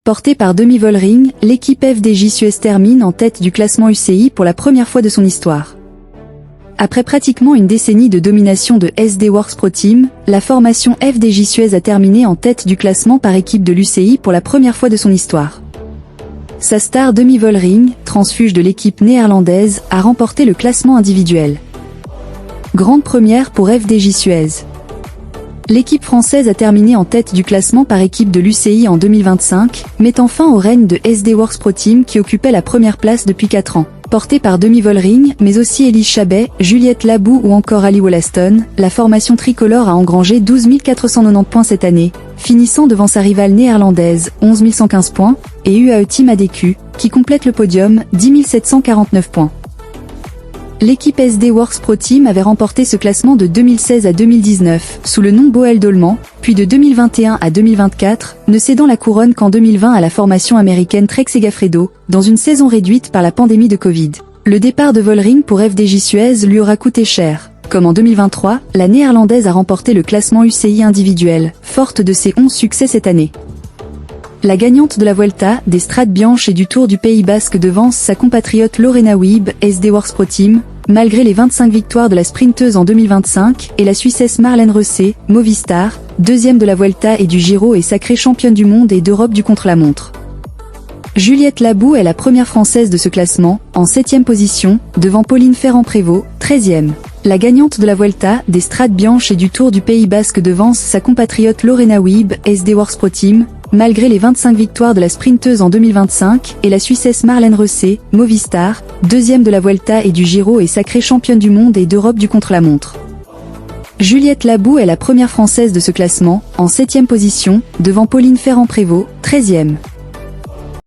Portée par Demi Vollering, l'équipe FDJ Suez termine en tête du classement UCI pour la première fois de son histoire. Après pratiquement une décennie de domination de SD Worx Pro Team, la formation FDJ Suez a terminé en tête du classement par équipe de l'UCI pour la première fois de son histoire. Sa star Demi Vollering, transfuge de l'équipe néerlandaise, a remporté le classement individuel. Grande première pour FDJ Suez. L'équipe française a terminé en tête du classement par équipe de l'UCI en 2025, mettant fin au règne de SD Worx Pro Team qui occupait la première place depuis 4 ans. Portée par Demi Vollering, mais aussi Elise Chabet, Juliette Labou ou encore Ali Wollaston, la formation tricolore a engrangé 12 490 points cette année, finissant devant sa rivale néerlandaise, 11 115 points, et UAE Team ADQ, qui complète le podium, 10 749 points. L'équipe SD Worx Pro Team avait remporté ce classement de 2016 à 2019, sous le nom Boel Dolman, puis de 2021 à 2024, ne cédant la couronne qu'en 2020 à la formation américaine Trek Segafredo, dans une saison réduite par la pandémie de Covid. Le départ de Vollering pour FDJ Suez lui aura coûté cher. Comme en 2023, la néerlandaise a remporté le classement UCI individuel, forte de ses 11 succès cette année. La gagnante de la Vuelta, des Strade Bianche et du Tour du Pays Basque devance sa compatriote Lorena Wiebe, SD Worx Pro Team, malgré les 25 victoires de la sprinteuse en 2025, et la Suissesse Marlène Reussé, Movistar, deuxième de la Vuelta et du Giro et sacrée championne du monde et d'Europe du contre-la-montre. Juliette Labou est la première française de ce classement, en 7e position, devant Pauline Ferrand-Prévot, 13e. La gagnante de la Vuelta, des Strade Bianche et du Tour du Pays Basque devance sa compatriote Lorena Wiebe, SD Worx Pro Team, malgré les 25 victoires de la sprinteuse en 2025, et la Suissesse Marlène Reussé, Movistar, deuxième de la Vuelta et du Giro et sacrée championne du monde et d'Europe du contre-la-montre. Juliette Labou est la première française de ce classement, en 7e position, devant Pauline Ferrand-Prévot, 13e.